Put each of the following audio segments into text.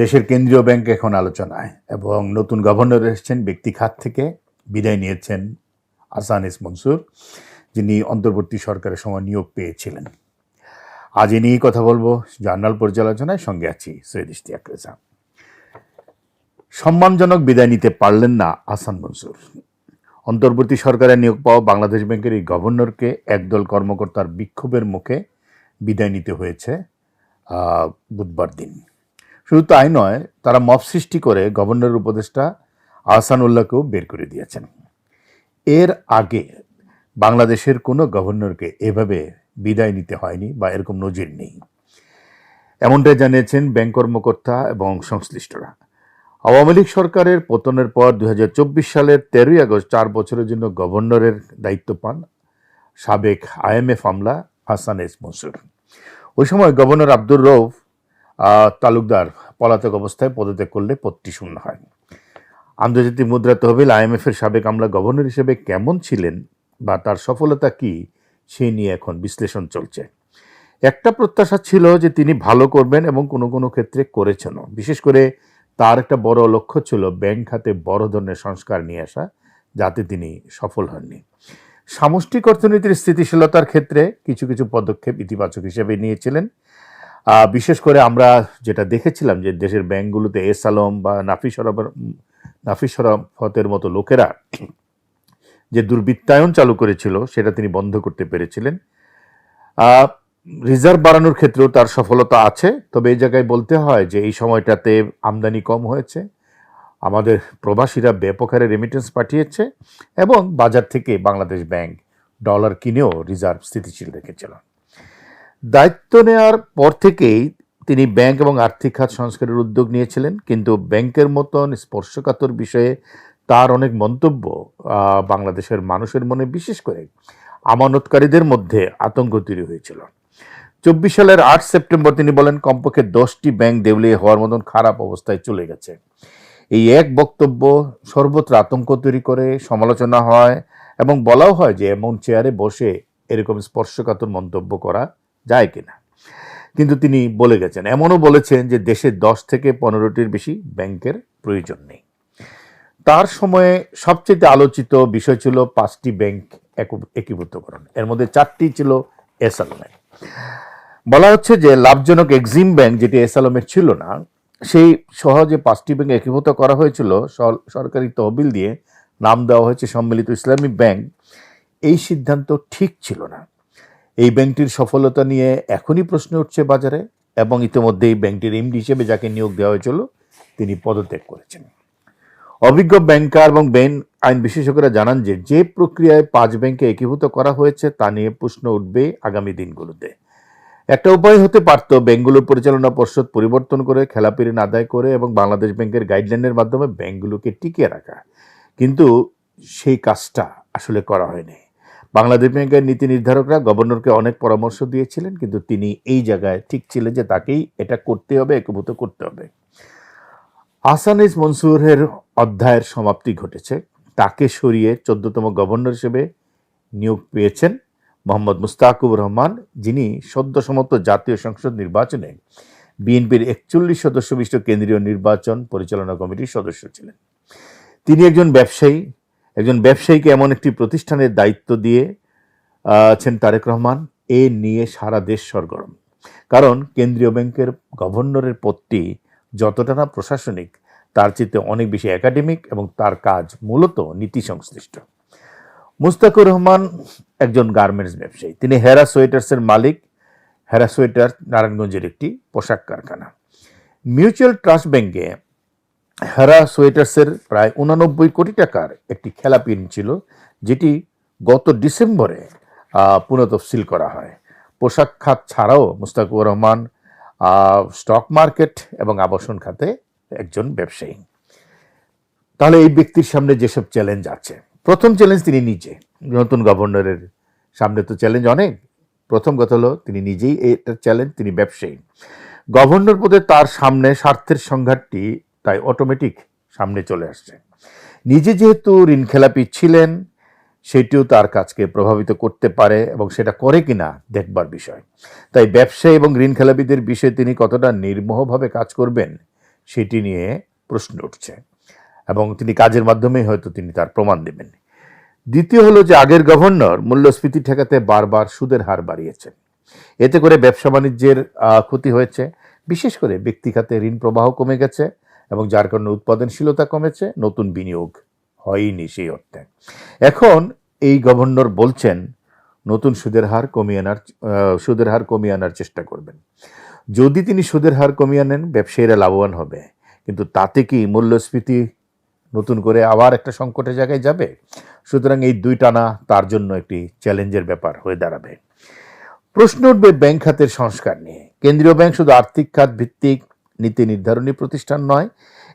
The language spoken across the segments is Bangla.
দেশের কেন্দ্রীয় ব্যাংক এখন আলোচনায় এবং নতুন গভর্নর এসেছেন ব্যক্তি খাত থেকে। বিদায় নিয়েছেন আহসান মনসুর, যিনি অন্তর্বর্তী সরকারের সময় নিয়োগ পেয়েছিলেন। আজ এ নিয়েই কথা বলবো জার্নাল পর্যালোচনায়। সঙ্গে আছি সৈয়দ ইশতিয়াক রেজা। সম্মানজনক বিদায় নিতে পারলেন না আহসান মনসুর। অন্তর্বর্তী সরকারের নিয়োগ পাওয়া বাংলাদেশ ব্যাংকের এই গভর্নরকে একদল কর্মকর্তার বিক্ষোভের মুখে বিদায় নিতে হয়েছে বুধবার দিন। শুধু তাই নয়, তারা মব সৃষ্টি করে গভর্নরের উপদেষ্টা আহসানুল্লাহকেও বের করে দিয়েছেন। এর আগে বাংলাদেশের কোনো গভর্নরকে এভাবে বিদায় নিতে হয়নি বা এরকম নজির নেই, এমনটাই জানিয়েছেন ব্যাংক কর্মকর্তা এবং সংশ্লিষ্টরা। আওয়ামী লীগ সরকারের পতনের পর 2024 সালের 13ই আগস্ট 4 বছরের জন্য গভর্নরের দায়িত্ব পান সাবেক IMF আমলা আহসান মনসুর। ওই সময় গভর্নর আব্দুর রউফ তালুকদার পলাতক অবস্থায় পদত্যাগ করলে পদটি শূন্য হয়। আন্তর্জাতিক মুদ্রা তহবিল IMF-এর সাবেক আমলা গভর্নর হিসেবে কেমন ছিলেন বা তার সফলতা কি, সেই নিয়ে এখন বিশ্লেষণ চলছে। একটা প্রত্যাশা ছিল যে তিনি ভালো করবেন এবং কোনো কোনো ক্ষেত্রে করেছেনও। বিশেষ করে তার একটা বড় লক্ষ্য ছিল ব্যাংক খাতে বড় ধরনের সংস্কার নিয়ে আসা, যাতে তিনি সফল হননি। সামষ্টিক অর্থনীতির স্থিতিশীলতার ক্ষেত্রে কিছু কিছু পদক্ষেপ ইতিবাচক হিসেবে নিয়েছিলেন। বিশেষ করে আমরা যেটা দেখেছিলাম যে দেশের ব্যাংকগুলোতে এস আলম বা নাফিস শরাফতের মতো লোকেরা যে দুর্বৃত্তায়ন চালু করেছিল, সেটা তিনি বন্ধ করতে পেরেছিলেন। রিজার্ভ বাড়ানোর ক্ষেত্রেও তার সফলতা আছে। তবে এই জায়গায় বলতে হয় যে এই সময়টাতে আমদানি কম হয়েছে, আমাদের প্রবাসীরা ব্যাপক হারে রেমিটেন্স পাঠিয়েছে এবং বাজার থেকে বাংলাদেশ ব্যাংক ডলার কিনেও রিজার্ভ স্থিতিশীল রেখেছিল। দায়িত্ব নেওয়ার পর থেকেই তিনি ব্যাংক এবং আর্থিক খাত সংস্কারের উদ্যোগ নিয়েছিলেন, কিন্তু ব্যাংকের মতন স্পর্শকাতর বিষয়ে তার অনেক মন্তব্য বাংলাদেশের মানুষের মনে, বিশেষ করে আমানতকারীদের মধ্যে আতঙ্ক তৈরি হয়েছিল। 24 সালের 8 সেপ্টেম্বর তিনি বলেন, কমপক্ষে 10টি ব্যাংক দেউলিয়া হওয়ার মতন খারাপ অবস্থায় চলে গেছে। এই এক বক্তব্য সর্বত্র আতঙ্ক তৈরি করে, সমালোচনা হয় এবং বলাও হয় যে এমন চেয়ারে বসে এরকম স্পর্শকাতর মন্তব্য করা যায় কিনা। কিন্তু তিনি বলে গেছেন, এমনও বলেছেন যে দেশে 10 থেকে 15টির বেশি ব্যাংকের প্রয়োজন নেই। তার সময়ে সবচেয়ে আলোচিত বিষয় ছিল 5টি ব্যাংক একীভূতকরণ। এর মধ্যে 4টি ছিল এস আলমের। বলা হচ্ছে যে লাভজনক এক্সিম ব্যাংক, যেটি এস আলমের ছিল না, সেই সহজে 5টি ব্যাংক একীভূত করা হয়েছিল। সরকারি তহবিল দিয়ে নাম দেওয়া হয়েছে সম্মিলিত ইসলামী ব্যাংক। এই সিদ্ধান্ত ঠিক ছিল না। এই ব্যাংকটির সফলতা নিয়ে এখনই প্রশ্ন উঠছে বাজারে এবং ইতিমধ্যে এই ব্যাংকটির এমডি হিসেবে যাকে নিয়োগ দেওয়া হয়েছিল তিনি পদত্যাগ করেছেন। অভিজ্ঞ ব্যাংকার এবং ব্যাংক আইন বিশেষজ্ঞরা জানান যে যে প্রক্রিয়ায় 5 ব্যাংকে একীভূত করা হয়েছে তা নিয়ে প্রশ্ন উঠবে আগামী দিনগুলোতে। একটা উপায় হতে পারত ব্যাংকগুলোর পরিচালনা পর্ষদ পরিবর্তন করে, খেলাপি ঋণ আদায় করে এবং বাংলাদেশ ব্যাংকের গাইডলাইনের মাধ্যমে ব্যাংকগুলোকে টিকিয়ে রাখা, কিন্তু সেই কাজটা আসলে করা হয়নি। বাংলাদেশ ব্যাংকের নীতি নির্ধারকরা গভর্নরকে অনেক পরামর্শ দিয়েছিলেন, কিন্তু তিনি এই জায়গায় ঠিক ছিলেন যে তাকেই এটা করতে হবে, একীভূত করতে হবে। আহসান মনসুরের অধ্যায়ের সমাপ্তি ঘটেছে। তাকে সরিয়ে 14তম গভর্নর হিসেবে নিয়োগ পেয়েছেন মোহাম্মদ মুস্তাকুর রহমান, যিনি সদ্য সমাপ্ত জাতীয় সংসদ নির্বাচনে বিএনপির 41 সদস্য বিশিষ্ট কেন্দ্রীয় নির্বাচন পরিচালনা কমিটির সদস্য ছিলেন। তিনি একজন ব্যবসায়ীকে এমন একটি প্রতিষ্ঠানের দায়িত্ব দিয়েছেন তারেক রহমান। এ নিয়ে সারা দেশ সরগরম, কারণ কেন্দ্রীয় ব্যাংকের গভর্নরের পদটি যতটা না প্রশাসনিক, তার চেয়ে অনেক বেশি একাডেমিক এবং তার কাজ মূলত নীতি সংশ্লিষ্ট। মুস্তাকুর রহমান একজন গার্মেন্টস ব্যবসায়ী। তিনি হেরা সোয়েটার্সের মালিক। হেরা সোয়েটার নারায়ণগঞ্জের একটি পোশাক কারখানা। মিউচুয়াল ট্রাস্ট ব্যাংকে হেরা সোয়েটার্সের প্রায় 89 কোটি টাকার একটি খেলাপি ঋণ ছিল, যেটি গত ডিসেম্বরে পুনঃতফসিল করা হয়। পোশাক খাত ছাড়াও মুস্তাকুর রহমান স্টক মার্কেট এবং আবাসন খাতে একজন ব্যবসায়ী। তাহলে এই ব্যক্তির সামনে যেসব চ্যালেঞ্জ আছে, প্রথম চ্যালেঞ্জ তিনি নিজে। নতুন গভর্নরের সামনে তো চ্যালেঞ্জ অনেক। প্রথম কথা হলো তিনি নিজেই এটা চ্যালেঞ্জ, তিনি ব্যবসায়ী। গভর্নর পদে তার সামনে স্বার্থের সংঘাতটি তাই অটোমেটিক সামনে চলে আসছে। নিজে যেহেতু ঋণ খেলাপি ছিলেন, সেটিও তার কাজকে প্রভাবিত করতে পারে এবং সেটা করে কিনা দেখবার বিষয়। তাই ব্যবসায়ী এবং ঋণ খেলাপিদের বিষয়ে তিনি কতটা নির্মোহভাবে কাজ করবেন, সেটি নিয়ে প্রশ্ন উঠছে এবং তিনি কাজের মাধ্যমেই হয়তো তিনি তার প্রমাণ দেবেন। দ্বিতীয় হলো যে আগের গভর্নর মূল্যস্ফীতি ঠেকাতে বারবার সুদের হার বাড়িয়েছেন। এতে করে ব্যবসা বাণিজ্যের ক্ষতি হয়েছে, বিশেষ করে ব্যক্তি খাতে ঋণ প্রবাহ কমে গেছে এবং যার কারণে উৎপাদনশীলতা কমেছে, নতুন বিনিয়োগ হয়নি সেই অর্থে। এখন এই গভর্নর বলছেন নতুন সুদের হার কমিয়ে আনার চেষ্টা করবেন। যদি তিনি সুদের হার কমিয়ে আনেন ব্যবসায়ীরা লাভবান হবে, কিন্তু তাতে কি মূল্যস্ফীতি নতুন করে আবার একটা সংকটের জায়গায় যাবে? সুতরাং এই দুই টানা তার জন্য একটি চ্যালেঞ্জের ব্যাপার হয়ে দাঁড়াবে। প্রশ্ন উঠবে ব্যাংক খাতের সংস্কার নিয়ে। কেন্দ্রীয় ব্যাংক শুধু আর্থিক খাত ভিত্তিক নীতি নির্ধারণী প্রতিষ্ঠান নয়,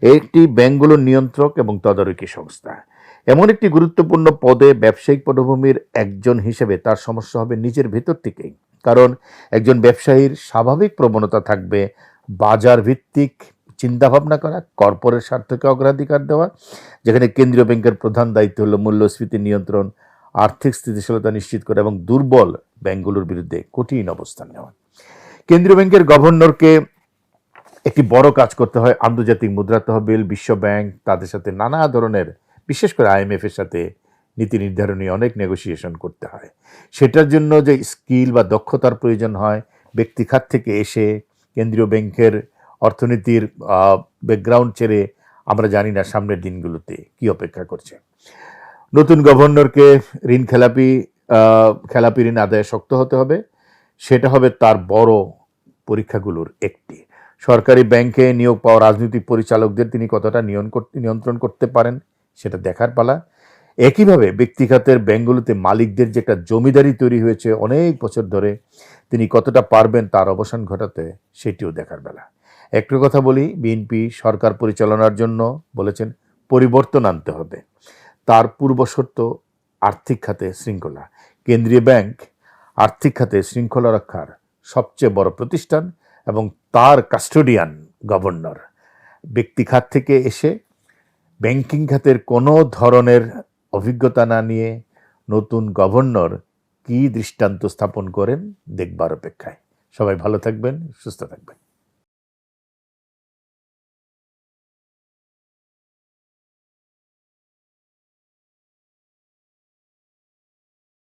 একটি ব্যাংকগুলোর নিয়ন্ত্রক এবং তদারকি সংস্থা। এমন একটি গুরুত্বপূর্ণ পদে ব্যবসায়িক পটভূমির একজন হিসেবে তার সমস্যা হবে নিজের ভেতর থেকেই। কারণ একজন ব্যবসায়ীর স্বাভাবিক প্রবণতা থাকবে বাজার ভিত্তিক চিন্তাভাবনা করা, কর্পোরেট স্বার্থকে অগ্রাধিকার দেওয়া, যেখানে কেন্দ্রীয় ব্যাংকের প্রধান দায়িত্ব হলো মূল্যস্ফীতি নিয়ন্ত্রণ, আর্থিক স্থিতিশীলতা নিশ্চিত করা এবং দুর্বল ব্যাংকগুলোর বিরুদ্ধে কঠিন অবস্থান নেওয়া। কেন্দ্রীয় ব্যাংকের গভর্নরকে একটি বড় কাজ করতে হয়। আন্তর্জাতিক মুদ্রা তহবিল, বিশ্ব ব্যাংক, তাদের সাথে নানা ধরনের, বিশেষ করে IMF এর সাথে নীতি নির্ধারণী অনেক নেগোসিয়েশন করতে হয়। সেটার জন্য যে স্কিল বা দক্ষতার প্রয়োজন হয়, ব্যক্তি খাত থেকে এসে কেন্দ্রীয় ব্যাংকের অর্থনীতির ব্যাকগ্রাউন্ড ছেড়ে আমরা জানি না সামনের দিনগুলোতে কি অপেক্ষা করছে। নতুন গভর্নরকে খেলাপি ঋণ আদায়ে শক্ত হতে হবে। সেটা হবে তার বড় পরীক্ষাগুলোর একটি। সরকারি ব্যাংকে নিয়োগ পাওয়া রাজনৈতিক পরিচালকদের তিনি কতটা নিয়ন্ত্রণ করতে পারেন সেটা দেখার পালা। একইভাবে ব্যক্তিখাতের ব্যাংকগুলোতে মালিকদের যে একটা জমিদারি তৈরি হয়েছে অনেক বছর ধরে, তিনি কতটা পারবেন তার অবসান ঘটাতে, সেটিও দেখার বেলা। একটু কথা বলি, বিএনপি সরকার পরিচালনার জন্য বলেছেন পরিবর্তন আনতে হবে। তার পূর্বশর্ত আর্থিক খাতে শৃঙ্খলা। কেন্দ্রীয় ব্যাংক আর্থিক খাতে শৃঙ্খলা রক্ষার সবচেয়ে বড় প্রতিষ্ঠান এবং তার কাস্টোডিয়ান গভর্নর। ব্যক্তি খাত থেকে এসে ব্যাংকিং খাতের কোনো ধরনের অভিজ্ঞতা না নিয়ে নতুন গভর্নর কি দৃষ্টান্ত স্থাপন করেন দেখবার অপেক্ষায়। সবাই ভালো থাকবেন, সুস্থ থাকবেন।